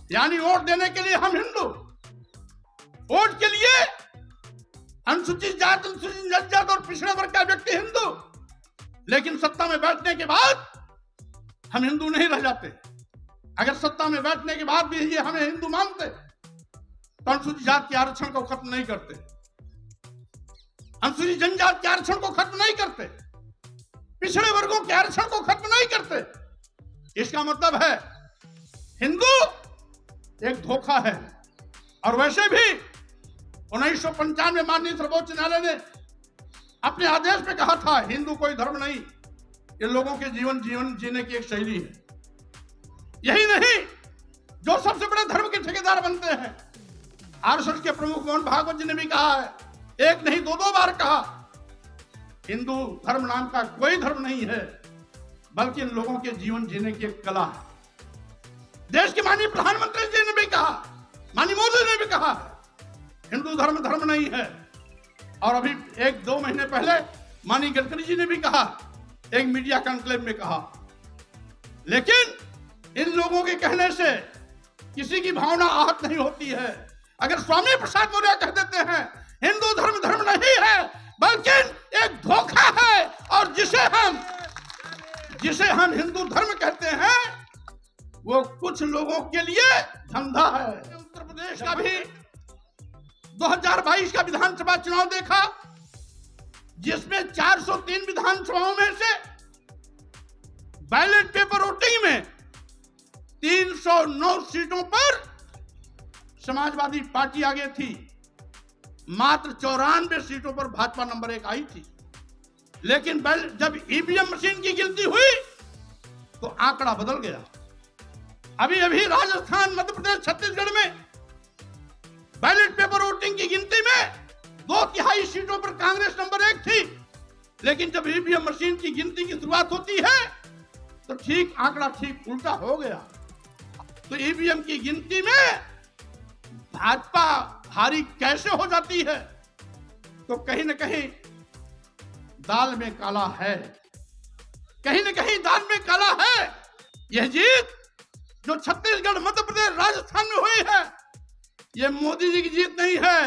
यानी वोट देने के लिए हम हिंदू, वोट के लिए अनुसूचित जाति, अनुसूचित जनजाति और पिछड़े वर्ग का व्यक्ति हिंदू, लेकिन सत्ता में बैठने के बाद हम हिंदू नहीं रह जाते। अगर सत्ता में बैठने के बाद भी ये हमें हिंदू मानते तो अनुसूचित जाति के आरक्षण को खत्म नहीं करते, अनुसूचित जनजाति के आरक्षण को खत्म नहीं करते, पिछड़े वर्गों के आरक्षण को खत्म नहीं करते। इसका मतलब है हिंदू एक धोखा है। और वैसे भी 1995 में माननीय सर्वोच्च न्यायालय ने अपने आदेश में कहा था हिंदू कोई धर्म नहीं, ये लोगों के जीवन जीने की एक शैली है। यही नहीं, जो सबसे बड़े धर्म के ठेकेदार बनते हैं, आरएसएस के प्रमुख मोहन भागवत जी ने भी कहा है, एक नहीं दो बार कहा, हिंदू धर्म नाम का कोई धर्म नहीं है, बल्कि इन लोगों के जीवन जीने की एक कला है। देश के माननीय प्रधानमंत्री जी ने भी कहा, माननीय मोदी ने भी कहा, हिंदू धर्म धर्म नहीं है। और अभी 1-2 महीने पहले माननीय गडकरी जी ने भी कहा, एक मीडिया कॉन्क्लेव में कहा। लेकिन इन लोगों के कहने से किसी की भावना आहत नहीं होती है। अगर स्वामी प्रसाद मौर्य कह देते हैं हिंदू धर्म धर्म नहीं है बल्कि एक धोखा है, और जिसे हम हिंदू धर्म कहते हैं वो कुछ लोगों के लिए धंधा है। उत्तर प्रदेश का भी 2022 का विधानसभा चुनाव देखा, जिसमें 403 विधानसभाओं में से बैलेट पेपर वोटिंग में 309 सीटों पर समाजवादी पार्टी आगे थी, मात्र 94 सीटों पर भाजपा नंबर 1 आई थी। लेकिन जब ईवीएम मशीन की गिनती हुई तो आंकड़ा बदल गया। अभी राजस्थान, मध्य प्रदेश, छत्तीसगढ़ में बैलेट पेपर वोटिंग की गिनती में 2/3 सीटों पर कांग्रेस नंबर 1 थी। लेकिन जब ईवीएम मशीन की गिनती की शुरुआत होती है तो आंकड़ा ठीक उल्टा हो गया। तो ईवीएम की गिनती में भाजपा भारी कैसे हो जाती है? तो कहीं न कहीं दाल में काला है, कहीं न कहीं दाल में काला है। यह जीत जो छत्तीसगढ़, मध्य प्रदेश, राजस्थान में हुई है, ये मोदी जी की जीत नहीं है,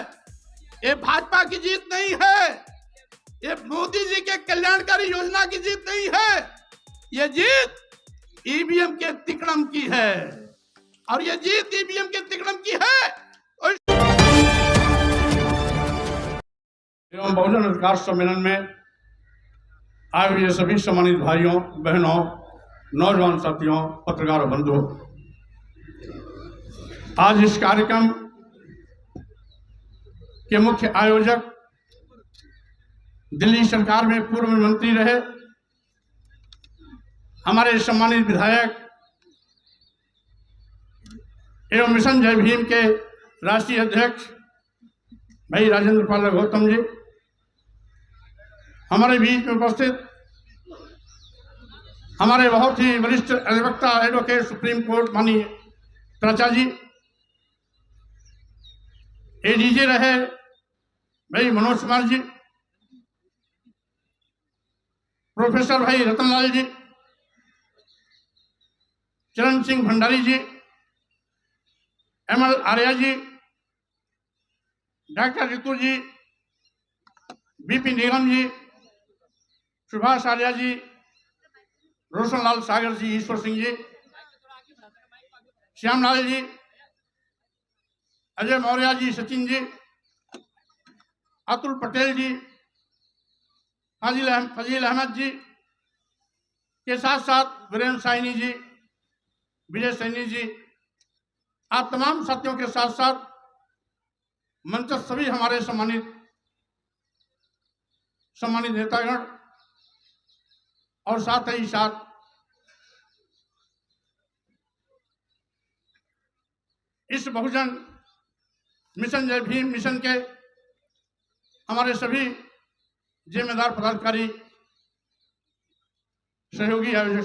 ये भाजपा की जीत नहीं है, ये मोदी जी के कल्याणकारी योजना की जीत नहीं है, ये जीत ईवीएम के तिकड़म की है। और ये जीत ईवीएम के तिकड़म की है। एवं बहुजन अधिकार सम्मेलन में आए हुए सभी सम्मानित भाइयों, बहनों, नौजवान साथियों, पत्रकार बंधुओं, आज इस कार्यक्रम के मुख्य आयोजक दिल्ली सरकार में पूर्व मंत्री रहे हमारे सम्मानित विधायक एवं मिशन जय भीम के राष्ट्रीय अध्यक्ष भाई राजेंद्र पाल गौतम जी, हमारे बीच में उपस्थित हमारे बहुत ही वरिष्ठ अधिवक्ता एडवोकेट सुप्रीम कोर्ट माननीय प्राचार्य जी, एडीजे रहे भाई मनोज कुमार जी, प्रोफेसर भाई रतनलाल जी, चरण सिंह भंडारी जी, एमएल आर्या जी, डॉक्टर ऋतु जी, बीपी निगम जी, सुभाष आर्या जी, रोशनलाल सागर जी, ईश्वर सिंह जी, श्यामलाल जी, अजय मौर्य जी, सचिन जी, अतुल पटेल जी, फजील अहमद जी के साथ साथ वीरेंद्र साइनी जी, विजय सैनी जी, आप तमाम साथियों के साथ साथ मंच सभी हमारे सम्मानित नेतागण और साथ ही साथ इस बहुजन मिशन जय भीम मिशन के हमारे सभी जिम्मेदार पदाधिकारी, सहयोगी आयोजक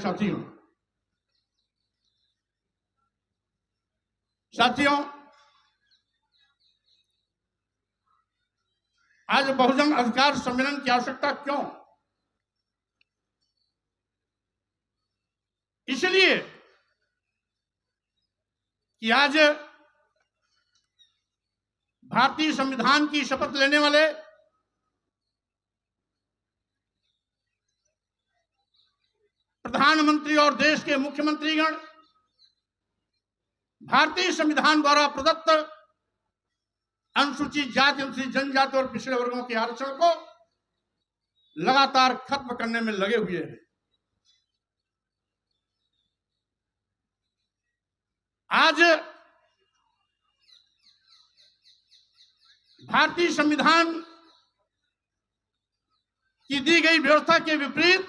साथियों, आज बहुजन अधिकार सम्मेलन की आवश्यकता क्यों? इसलिए कि आज भारतीय संविधान की शपथ लेने वाले प्रधानमंत्री और देश के मुख्यमंत्रीगण भारतीय संविधान द्वारा प्रदत्त अनुसूचित जाति, अनुसूचित जनजाति और पिछड़े वर्गों के आरक्षण को लगातार खत्म करने में लगे हुए हैं। आज भारतीय संविधान की दी गई व्यवस्था के विपरीत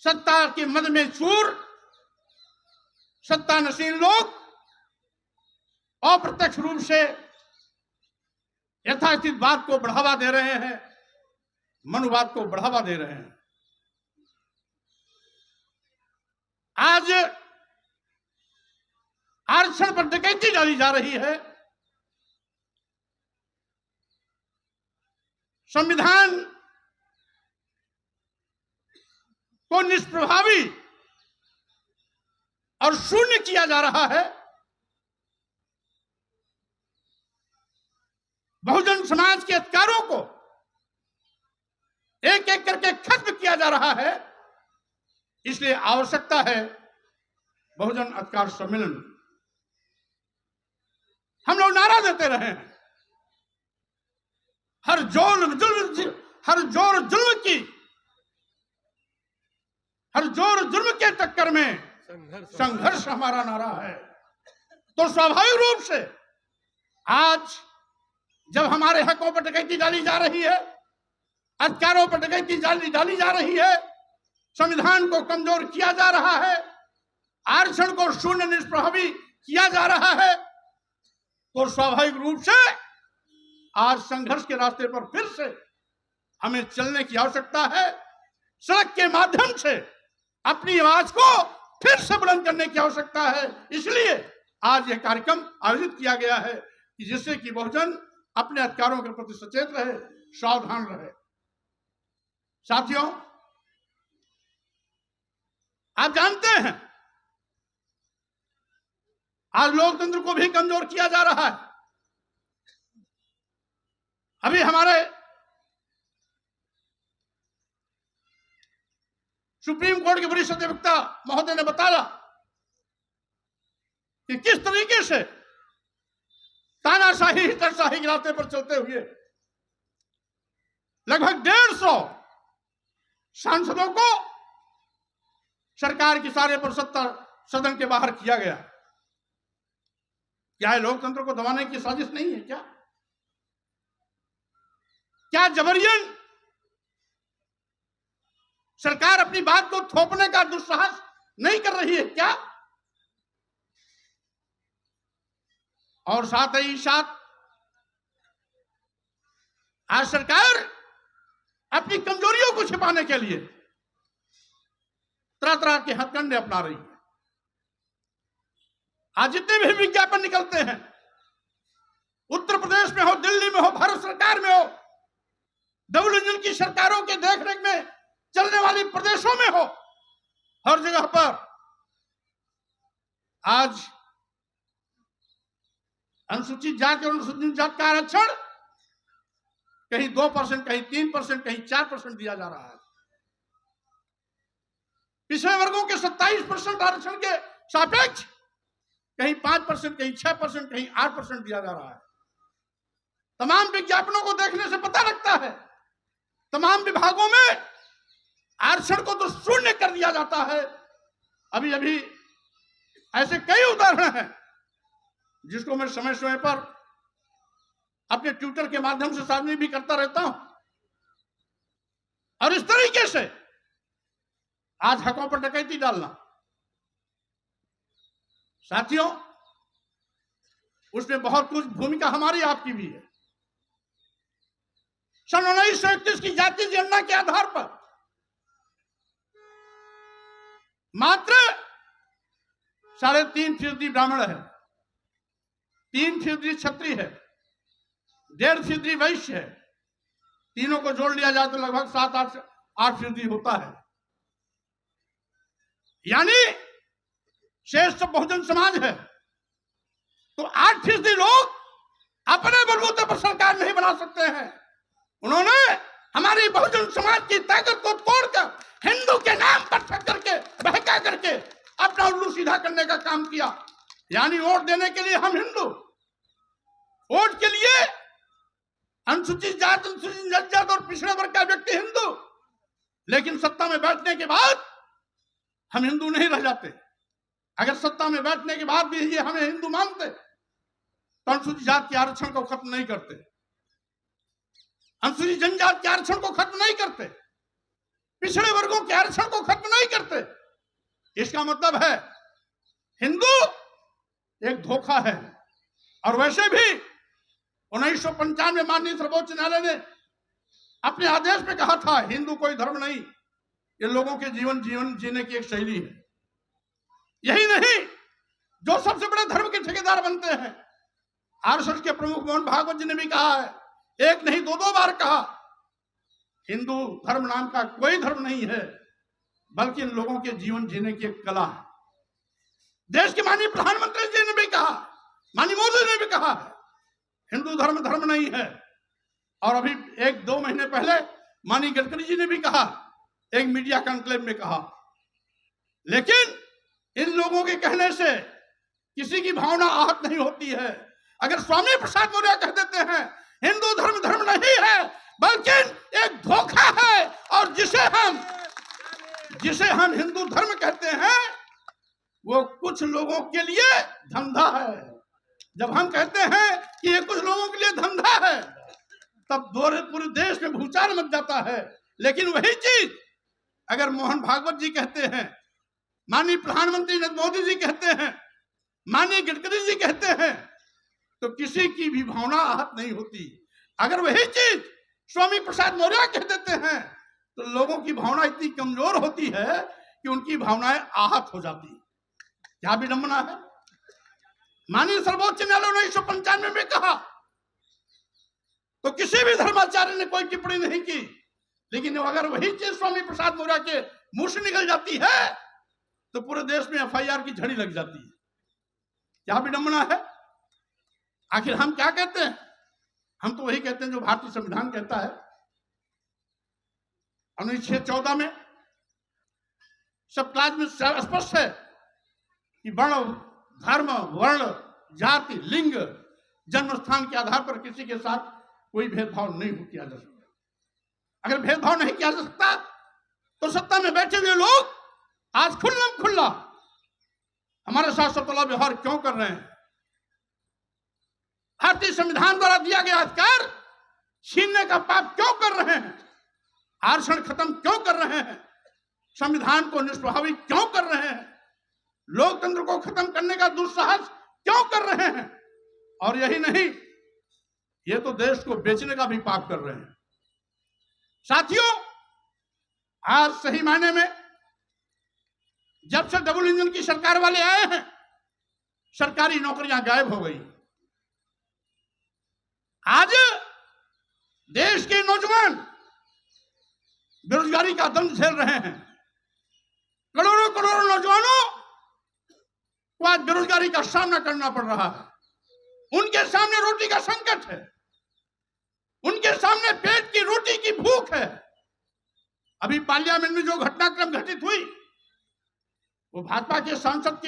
सत्ता के मद में चूर सत्तानशील लोग अप्रत्यक्ष रूप से यथास्थित बात को बढ़ावा दे रहे हैं, मनुवाद को बढ़ावा दे रहे हैं। आज आरक्षण पर डकैती डाली जा रही है। संविधान को निष्प्रभावी और शून्य किया जा रहा है। बहुजन समाज के अधिकारों को एक एक करके खत्म किया जा रहा है। इसलिए आवश्यकता है बहुजन अधिकार सम्मेलन। हम लोग नारा देते रहे हैं, हर जोर जुल्म के टक्कर में संघर्ष हमारा नारा है। तो स्वाभाविक रूप से आज जब हमारे हकों पर डकैती डाली जा रही है, अधिकारों पर डकैती डाली जा रही है, संविधान को कमजोर किया जा रहा है, आरक्षण को शून्य निष्प्रभावी किया जा रहा है, तो स्वाभाविक रूप से आज संघर्ष के रास्ते पर फिर से हमें चलने की आवश्यकता है। सड़क के माध्यम से अपनी आवाज को फिर से बुलंद करने की आवश्यकता है। इसलिए आज यह कार्यक्रम आयोजित किया गया है कि जिससे कि बहुजन अपने अधिकारों के प्रति सचेत रहे, सावधान रहे। साथियों, आप जानते हैं आज लोकतंत्र को भी कमजोर किया जा रहा है। अभी हमारे सुप्रीम कोर्ट के वरिष्ठ अधिवक्ता महोदय ने बताया कि किस तरीके से तानाशाही, हिटलरशाही के रास्ते पर चलते हुए लगभग 150 सांसदों को सरकार की सारे पर सदन के बाहर किया गया। क्या है लोकतंत्र को दबाने की साजिश नहीं है? क्या जबरियन सरकार अपनी बात को थोपने का दुस्साहस नहीं कर रही है क्या? और साथ ही साथ आज सरकार अपनी कमजोरियों को छिपाने के लिए तरह तरह के हथकंडे अपना रही है। आज जितने भी विज्ञापन निकलते हैं, उत्तर प्रदेश में हो, दिल्ली में हो, भारत सरकार में हो, डबल इंजन की सरकारों के देखरेख में चलने वाली प्रदेशों में हो, हर जगह पर आज अनुसूचित जाति और अनुसूचित जाति का आरक्षण कहीं 2%, कहीं 3%, कहीं 4% दिया जा रहा है। पिछड़े वर्गों के 27% आरक्षण के सापेक्ष कहीं 5%, कहीं 6%, कहीं 8% दिया जा रहा है। तमाम विज्ञापनों को देखने से पता लगता है तमाम विभागों में आरक्षण को तो शून्य कर दिया जाता है। अभी अभी ऐसे कई उदाहरण हैं जिसको मैं समय समय पर अपने ट्विटर के माध्यम से सार्वजनिक भी करता रहता हूं। और इस तरीके से आज हकों पर डकैती डालना, साथियों, उसमें बहुत कुछ भूमिका हमारी आपकी भी है। सन 1931 की जातीय जनगणना के आधार पर मात्र 3.5% ब्राह्मण है, 3% क्षत्रिय है, 1.5% वैश्य है। तीनों को जोड़ लिया जाए तो लगभग 7-8% होता है। यानी शेष सब बहुजन समाज है। तो 8% लोग अपने बलबूते पर सरकार नहीं बना सकते हैं। उन्होंने हमारी बहुजन समाज की ताकत को तोड़कर हिंदू के नाम पर ठक्कर के बहका करके अपना उल्लू सीधा करने का काम किया। यानी वोट देने के लिए हम हिंदू, वोट के लिए अनुसूचित जाति, अनुसूचित जनजाति और पिछड़े वर्ग का व्यक्ति हिंदू, लेकिन सत्ता में बैठने के बाद हम हिंदू नहीं रह जाते। अगर सत्ता में बैठने के बाद भी ये हमें हिंदू मानते तो अनुसूचित जाति के आरक्षण को खत्म नहीं करते, अनुसूचित जनजाति के आरक्षण को खत्म नहीं करते, पिछड़े वर्गों के आरक्षण को खत्म नहीं करते। इसका मतलब है हिंदू एक धोखा है। और वैसे भी 1995 में माननीय सर्वोच्च न्यायालय ने अपने आदेश में कहा था हिंदू कोई धर्म नहीं, ये लोगों के जीवन जीने की एक शैली है। यही नहीं, जो सबसे बड़े धर्म के ठेकेदार बनते हैं, आरएसएस के प्रमुख मोहन भागवत जी ने भी कहा है, एक नहीं 2 बार कहा, हिंदू धर्म नाम का कोई धर्म नहीं है, बल्कि इन लोगों के जीवन जीने की एक कला है। देश के माननीय प्रधानमंत्री जी ने भी कहा, माननीय मोदी ने भी कहा है, हिंदू धर्म नहीं है। और अभी 1-2 महीने पहले माननीय गडकरी जी ने भी कहा, एक मीडिया कॉन्क्लेव में कहा। लेकिन इन लोगों के कहने से किसी की भावना आहत नहीं होती है। अगर स्वामी प्रसाद मौर्य कह देते हैं हिंदू धर्म नहीं है बल्कि एक धोखा है, और जिसे हम हिंदू धर्म कहते हैं वो कुछ लोगों के लिए धंधा है। जब हम कहते हैं कि ये कुछ लोगों के लिए धंधा है, तब पूरे देश में भूचाल मच जाता है। लेकिन वही चीज अगर मोहन भागवत जी कहते हैं, माननीय प्रधानमंत्री नरेंद्र मोदी जी कहते हैं, माननीय गडकरी जी कहते हैं, तो किसी की भी भावना आहत नहीं होती। अगर वही चीज स्वामी प्रसाद मौर्य कह देते हैं तो लोगों की भावना इतनी कमजोर होती है कि उनकी भावनाएं आहत हो जाती है। क्या विडंबना है। माननीय सर्वोच्च न्यायालय ने 1995 में कहा तो किसी भी धर्माचार्य ने कोई टिप्पणी नहीं की, लेकिन अगर वही चीज स्वामी प्रसाद मौर्य के मुंह से निकल जाती है तो पूरे देश में एफआईआर की झड़ी लग जाती है। क्या विडंबना है। आखिर हम क्या कहते हैं? हम तो वही कहते हैं जो भारतीय संविधान कहता है। अनुच्छेद 14 में सब क्लास में स्पष्ट है कि वर्ण, धर्म, वर्ण, जाति, लिंग, जन्म स्थान के आधार पर किसी के साथ कोई भेदभाव नहीं किया जा सकता। अगर भेदभाव नहीं किया जा सकता तो सत्ता में बैठे हुए लोग आज खुल्ला हमारे साथ सतला व्यवहार क्यों कर रहे हैं? भारतीय संविधान द्वारा दिया गया अधिकार छीनने का पाप क्यों कर रहे हैं? आरक्षण खत्म क्यों कर रहे हैं? संविधान को निष्प्रभावी क्यों कर रहे हैं? लोकतंत्र को खत्म करने का दुस्साहस क्यों कर रहे हैं? और यही नहीं, ये तो देश को बेचने का भी पाप कर रहे हैं। साथियों, आज सही मायने में जब से डबल इंजन की सरकार वाले आए हैं, सरकारी नौकरियां गायब हो गई। आज देश के नौजवान बेरोजगारी का दंड झेल रहे हैं। करोड़ों नौजवानों को आज बेरोजगारी का सामना करना पड़ रहा है। उनके सामने रोटी का संकट है, उनके सामने पेट की रोटी की भूख है। अभी पार्लियामेंट में जो घटनाक्रम घटित हुई वो भाजपा के सांसद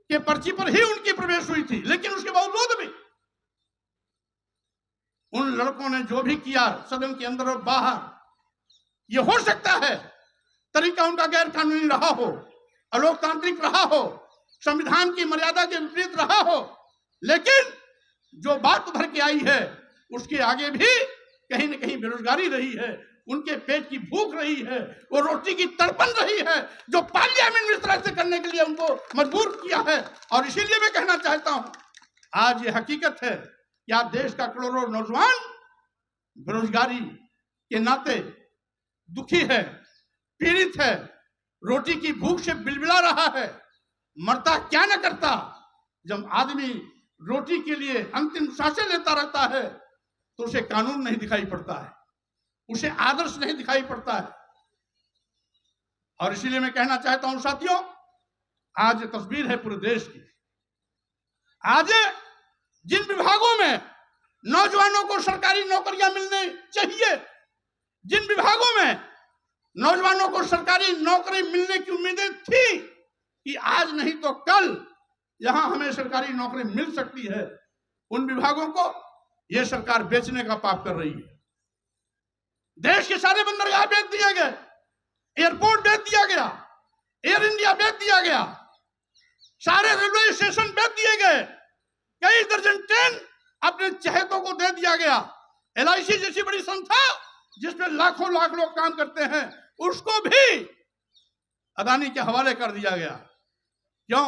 के पर्ची पर ही उनकी प्रवेश हुई थी, लेकिन उसके बावजूद भी उन लड़कों ने जो भी किया सदन के अंदर और बाहर, ये हो सकता है तरीका उनका गैर कानूनी रहा हो, अलोकतांत्रिक रहा हो, संविधान की मर्यादा के विपरीत रहा हो, लेकिन जो बात उभर के आई है उसके आगे भी कहीं न कहीं बेरोजगारी रही है, उनके पेट की भूख रही है, वो रोटी की तड़पन रही है जो पार्लियामेंट में इस तरह से करने के लिए उनको मजबूर किया है। और इसीलिए मैं कहना चाहता हूं, आज ये हकीकत है कि आज देश का करोड़ों नौजवान बेरोजगारी के नाते दुखी है, पीड़ित है, रोटी की भूख से बिलबिला रहा है। मरता क्या न करता, जब आदमी रोटी के लिए अंतिम सांसें लेता रहता है तो उसे कानून नहीं दिखाई पड़ता है, उसे आदर्श नहीं दिखाई पड़ता है। और इसीलिए मैं कहना चाहता हूं साथियों, आज ये तस्वीर है पूरे देश की। आज जिन विभागों में नौजवानों को सरकारी नौकरियां मिलनी चाहिए, जिन विभागों में नौजवानों को सरकारी नौकरी मिलने की उम्मीदें थी कि आज नहीं तो कल यहां हमें सरकारी नौकरी मिल सकती है, उन विभागों को यह सरकार बेचने का पाप कर रही है। देश के सारे बंदरगाह बेच दिए गए, एयरपोर्ट बेच दिया गया, एयर इंडिया बेच दिया गया, सारे रेलवे स्टेशन बेच दिए गए, कई दर्जन ट्रेन अपने चहेतों को दे दिया गया। LIC जैसी बड़ी संस्था जिसमें लाखों लाख लोग काम करते हैं, उसको भी अदानी के हवाले कर दिया गया। क्यों?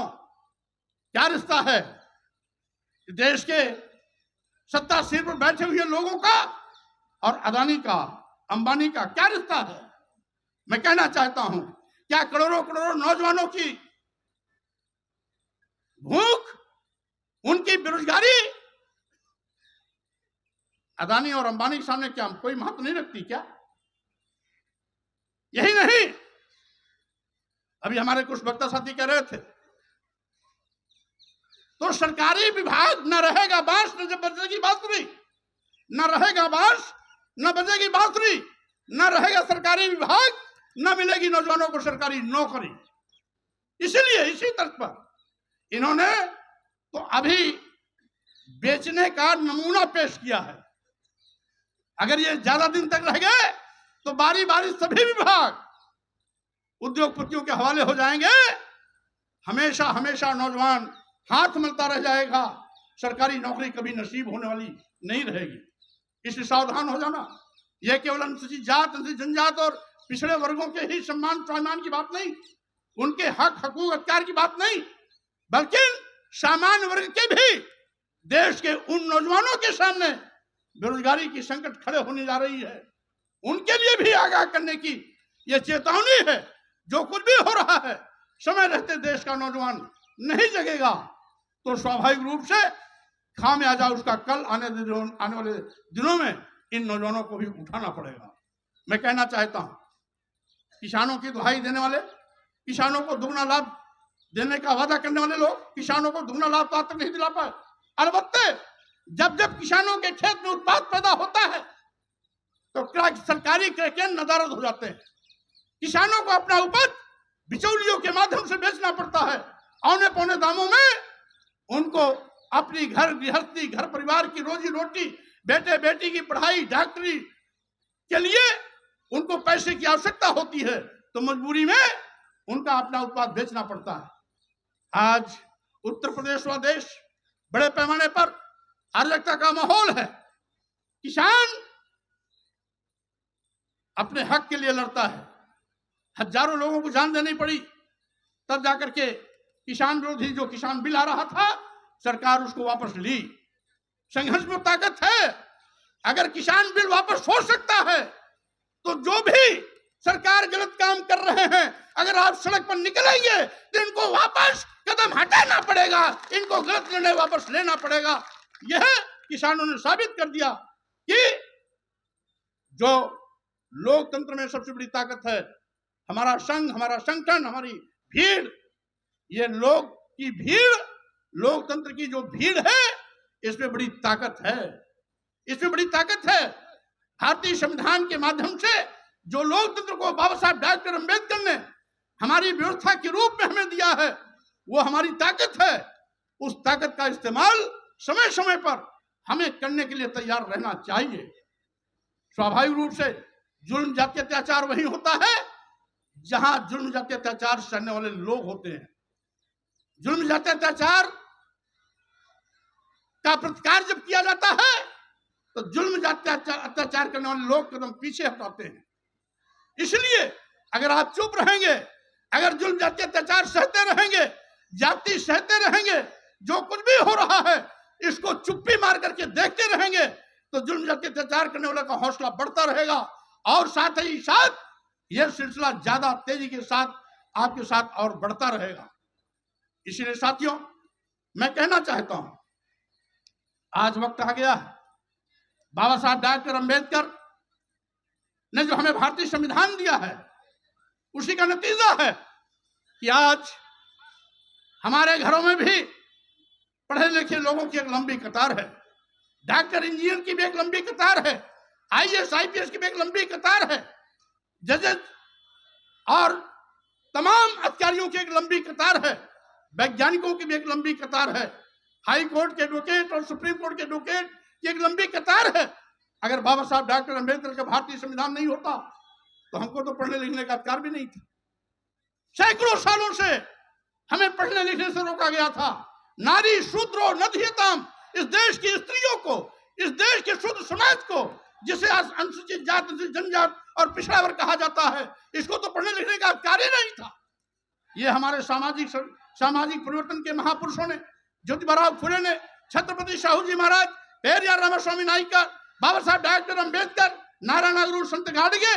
क्या रिश्ता है देश के सत्ता सीट पर बैठे हुए लोगों का और अदानी का, अंबानी का क्या रिश्ता है? मैं कहना चाहता हूं, क्या करोड़ों करोड़ों नौजवानों की भूख, उनकी बेरोजगारी अदानी और अंबानी के सामने क्या कोई महत्व नहीं रखती क्या? यही नहीं, अभी हमारे कुछ वक्ता साथी कह रहे थे, तो सरकारी विभाग न रहेगा बांस न बजेगी बांसुरी, न रहेगा बांस न बजेगी बांसुरी, न रहेगा सरकारी विभाग न मिलेगी नौजवानों को सरकारी नौकरी। इसीलिए इसी तर्क पर इन्होंने तो अभी बेचने का नमूना पेश किया है। अगर ये ज्यादा दिन तक रह गए तो बारी बारी सभी विभाग उद्योगपतियों के हवाले हो जाएंगे। हमेशा हमेशा नौजवान हाथ मलता रह जाएगा, सरकारी नौकरी कभी नसीब होने वाली नहीं रहेगी। इसलिए सावधान हो जाना। यह केवल अनुसूचित जात, अनुसूचित जनजात और पिछड़े वर्गों के ही सम्मान स्वाभिमान की बात नहीं, उनके हक हकूक अधिकार की बात नहीं, बल्कि सामान्य वर्ग के भी देश के उन नौजवानों के सामने बेरोजगारी की संकट खड़े होने जा रही है, उनके लिए भी आगाह करने की यह चेतावनी है। जो कुछ भी हो रहा है, समय रहते देश का नौजवान नहीं जगेगा तो स्वाभाविक रूप से खामियाजा उसका कल आने वाले दिनों में इन नौजवानों को भी उठाना पड़ेगा। मैं कहना चाहता हूं, किसानों की दुहाई देने वाले, किसानों को दुगना लाभ देने का वादा करने वाले लोग किसानों को दुगना लाभ तो आज तक नहीं दिला पाए। अलबत्ते जब जब किसानों के खेत में उत्पाद पैदा होता है तो सरकारी क्रयकेंद्र नदारद हो जाते हैं। किसानों को अपना उपज बिचौलियों के माध्यम से बेचना पड़ता है। औने पौने दामों में उनको अपनी घर गृहस्थी, घर परिवार की रोजी रोटी, बेटे बेटी की पढ़ाई, डॉक्टरी के लिए उनको पैसे की आवश्यकता होती है, तो मजबूरी में उनका अपना उत्पाद बेचना पड़ता है। आज उत्तर प्रदेश व देश बड़े पैमाने पर अराजकता का माहौल है। किसान अपने हक के लिए लड़ता है। हजारों लोगों को जान देनी पड़ी, तब जाकर के किसान विरोधी जो किसान बिल आ रहा था, सरकार उसको वापस ली। संघर्ष में ताकत है। अगर किसान बिल वापस हो सकता है तो जो भी सरकार गलत काम कर रहे हैं, अगर आप सड़क पर निकलेंगे तो इनको वापस कदम हटाना पड़ेगा, इनको गलत निर्णय वापस लेना पड़ेगा। यह किसानों ने साबित कर दिया कि जो लोकतंत्र में सबसे बड़ी ताकत है, हमारा संघ, हमारा संगठन, हमारी भीड़, ये लोग की भीड़, लोकतंत्र की जो भीड़ है, इसमें बड़ी ताकत है, इसमें बड़ी ताकत है। भारतीय संविधान के माध्यम से जो लोकतंत्र को बाबा साहब डॉक्टर अंबेडकर ने हमारी व्यवस्था के रूप में हमें दिया है, वो हमारी ताकत है। उस ताकत का इस्तेमाल समय समय पर हमें करने के लिए तैयार रहना चाहिए। स्वाभाविक रूप से जुल्म जाति अत्याचार वही होता है जहां जुल्म जाति अत्याचार सहने वाले लोग होते हैं। जुल्म जाति अत्याचार का प्रतिकार जब किया जाता है तो जुल्म जाति अत्याचार करने वाले लोग कदम पीछे हटाते हैं। इसलिए अगर आप चुप रहेंगे, अगर जुल्म जाति अत्याचार सहते रहेंगे, जाति सहते रहेंगे, जो कुछ भी हो रहा है इसको चुप्पी मार करके देखते रहेंगे, तो जुल्म जाति अत्याचार करने वाले का हौसला बढ़ता रहेगा और साथ ही साथ यह सिलसिला ज्यादा तेजी के साथ आपके साथ और बढ़ता रहेगा। इसलिए साथियों, मैं कहना चाहता हूं, आज वक्त आ गया है। बाबा साहब डॉक्टर अंबेडकर ने जो हमें भारतीय संविधान दिया है, उसी का नतीजा है कि आज हमारे घरों में भी पढ़े लिखे लोगों की एक लंबी कतार है, डॉक्टर इंजीनियर की भी एक लंबी कतार है, आईएएस आईपीएस की भी एक लंबी कतार है, जजेस और तमाम अधिकारियों की एक लंबी कतार है, वैज्ञानिकों की भी एक लंबी कतार है, हाई कोर्ट के एडवोकेट और सुप्रीम कोर्ट के एडवोकेट की एक लंबी कतार है। अगर बाबा साहब डॉक्टर अम्बेडकर का भारतीय संविधान नहीं होता तो हमको तो पढ़ने लिखने का अधिकार भी नहीं था। सैकड़ों सालों से हमें पढ़ने लिखने से रोका गया था। नारी शूद्रो नधियताम, इस देश की स्त्रियों को, इस देश के शुद्ध समाज को, जिसे अनुसूचित जाति, जनजाति और पिछड़ा वर्ग कहा जाता है, इसको तो पढ़ने लिखने का अधिकार ही नहीं था। ये हमारे सामाजिक परिवर्तन के महापुरुषों ने, ज्योतिबा फुले ने, छत्रपति शाहू जी महाराज, पेरियार रामास्वामी नायकर, बाबा साहब डॉक्टर अम्बेडकर, नारायण गुरु संत गाडगे,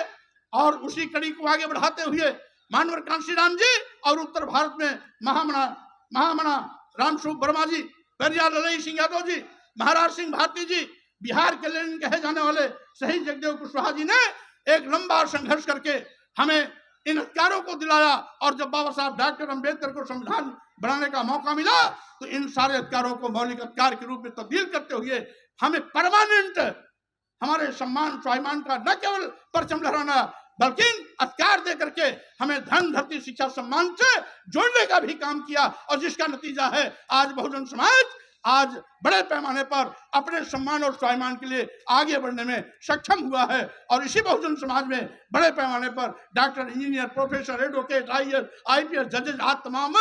और उसी कड़ी को आगे बढ़ाते हुए मानवर कांशीराम जी, और उत्तर भारत में महामना रामस्वरूप वर्मा जी, पेरियार ललई सिंह यादव जी, महाराज सिंह भारती जी, बिहार के लेनिन कहे जाने वाले शहीद जगदेव कुशवाहा जी ने एक लंबा संघर्ष करके हमें इन अधिकारों को दिलाया। और जब बाबा साहब डॉक्टर अम्बेडकर को संविधान बनाने का मौका मिला तो इन सारे अधिकारों को मौलिक अधिकार के रूप में तब्दील करते हुए हमें परमानेंट हमारे सम्मान स्वाभिमान का न केवल परचम लहराना बल्कि अधिकार दे करके हमें धन धरती शिक्षा सम्मान से जोड़ने का भी काम किया, और जिसका नतीजा है आज बहुजन समाज आज बड़े पैमाने पर अपने सम्मान और स्वाभिमान के लिए आगे बढ़ने में सक्षम हुआ है। और इसी बहुजन समाज में बड़े पैमाने पर doctor, engineer, professor, advocate, IPS, जजेस आज तमाम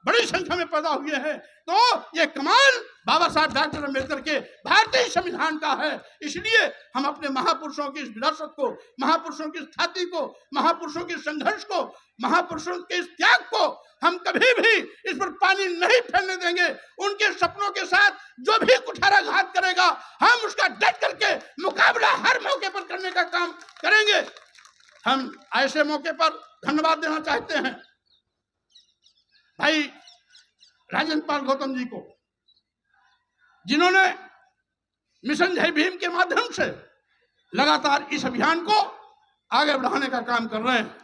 बड़ी संख्या में पैदा हुए हैं। तो ये कमाल बाबा साहब डॉक्टर अम्बेडकर के भारतीय संविधान का है। इसलिए हम अपने महापुरुषों की इस विरासत को, महापुरुषों की ख्याति को, महापुरुषों के संघर्ष को, महापुरुषों के इस त्याग को हम कभी भी इस पर पानी नहीं फैलने देंगे। उनके सपनों के साथ जो भी कुठाराघात करेगा हम उसका डट करके मुकाबला हर मौके पर करने का काम करेंगे। हम ऐसे मौके पर धन्यवाद देना चाहते हैं भाई राजेंद्र पाल गौतम जी को, जिन्होंने मिशन जय भीम के माध्यम से लगातार इस अभियान को आगे बढ़ाने का काम कर रहे हैं।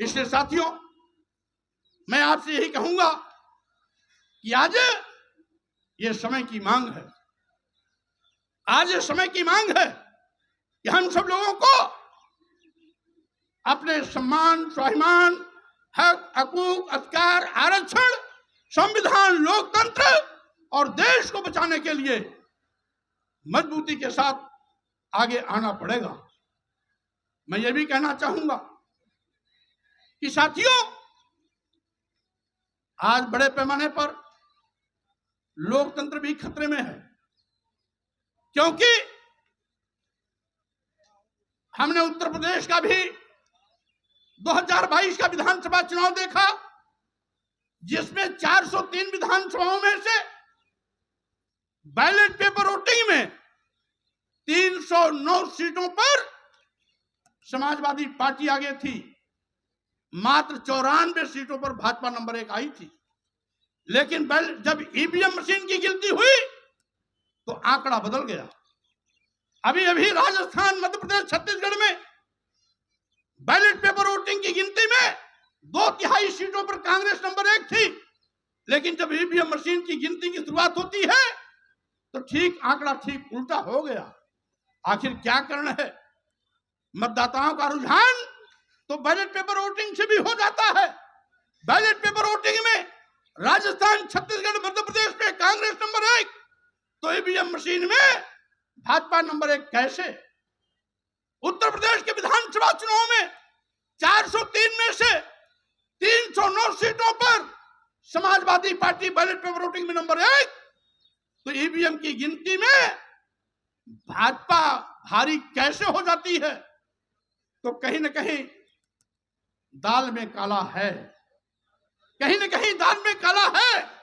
इसलिए साथियों, मैं आपसे यही कहूंगा कि आज ये समय की मांग है, आज ये समय की मांग है कि हम सब लोगों को अपने सम्मान, स्वाभिमान, हक, हकूक, अधिकार, आरक्षण, संविधान, लोकतंत्र और देश को बचाने के लिए मजबूती के साथ आगे आना पड़ेगा। मैं ये भी कहना चाहूंगा कि साथियों, आज बड़े पैमाने पर लोकतंत्र भी खतरे में है, क्योंकि हमने उत्तर प्रदेश का भी 2022 का विधानसभा चुनाव देखा, जिसमें 403 विधानसभाओं में से बैलेट पेपर वोटिंग में 309 सीटों पर समाजवादी पार्टी आगे थी, मात्र 94 सीटों पर भाजपा नंबर 1 आई थी। लेकिन जब ईवीएम मशीन की गिनती हुई तो आंकड़ा बदल गया। अभी अभी राजस्थान, मध्य प्रदेश, छत्तीसगढ़ में बैलेट पेपर वोटिंग की गिनती में 2/3 सीटों पर कांग्रेस नंबर 1 थी, लेकिन जब ईवीएम मशीन की गिनती की शुरुआत होती है तो आंकड़ा ठीक उल्टा हो गया। आखिर क्या कारण है? मतदाताओं का रुझान तो बैलेट पेपर वोटिंग से भी हो जाता है। बैलेट पेपर वोटिंग में राजस्थान, छत्तीसगढ़, मध्य प्रदेश में कांग्रेस नंबर 1, तो ईवीएम मशीन में भाजपा नंबर 1 कैसे? उत्तर प्रदेश के विधानसभा चुनाव में 403 में से 309 सीटों पर Samajwadi party ballot paper voting में नंबर 1, तो ईवीएम की गिनती में भाजपा भारी कैसे हो जाती है? तो कहीं न कहीं दाल में काला है, कहीं न कहीं दाल में काला है।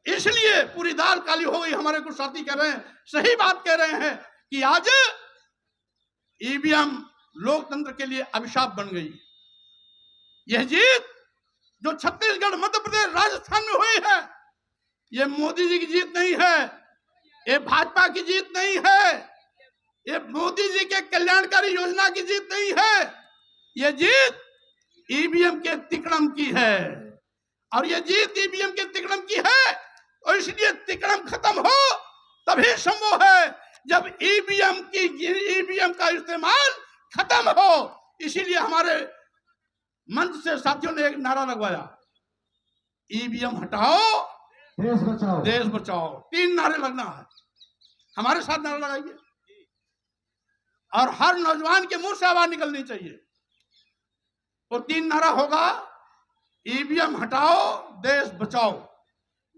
इसलिए पूरी दाल काली हो गई। हमारे कुछ साथी कह रहे हैं, सही बात कह रहे हैं कि आज ईवीएम लोकतंत्र के लिए अभिशाप बन गई। यह जीत जो छत्तीसगढ़, मध्य प्रदेश, राजस्थान में हुई है, यह मोदी जी की जीत नहीं है, ये भाजपा की जीत नहीं है, ये मोदी जी के कल्याणकारी योजना की जीत नहीं है, यह जीत ईवीएम के तिकड़म की है। और ये जीत ईवीएम के तिकड़म की है, और इसलिए तिकड़म खत्म हो तभी संभव है जब ईवीएम का इस्तेमाल खत्म हो। इसीलिए हमारे मंच से साथियों ने एक नारा लगवाया, ईवीएम हटाओ देश बचाओ। देश बचाओ। 3 नारे लगना है, हमारे साथ नारा लगाइए और हर नौजवान के मुंह से आवाज निकलनी चाहिए। तो 3 नारा होगा, ईवीएम हटाओ देश बचाओ,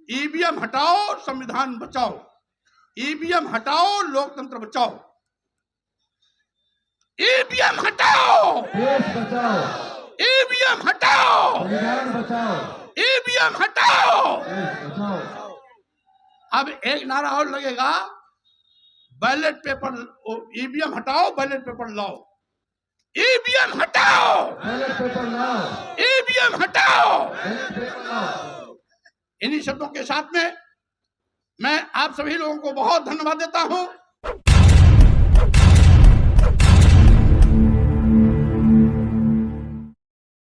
ईवीएम हटाओ संविधान बचाओ, ईवीएम हटाओ लोकतंत्र बचाओ। ईवीएम हटाओ देश बचाओ, ईवीएम हटाओ संविधान बचाओ, ईवीएम हटाओ। देश बचाओ। अब एक नारा और लगेगा, बैलेट पेपर, ईवीएम हटाओ बैलेट पेपर लाओ, ईवीएम हटाओ बैलेट पेपर लाओ, ईवीएम हटाओ। बैलेट पेपर लाओ। इन्हीं शब्दों के साथ में मैं आप सभी लोगों को बहुत धन्यवाद देता हूं।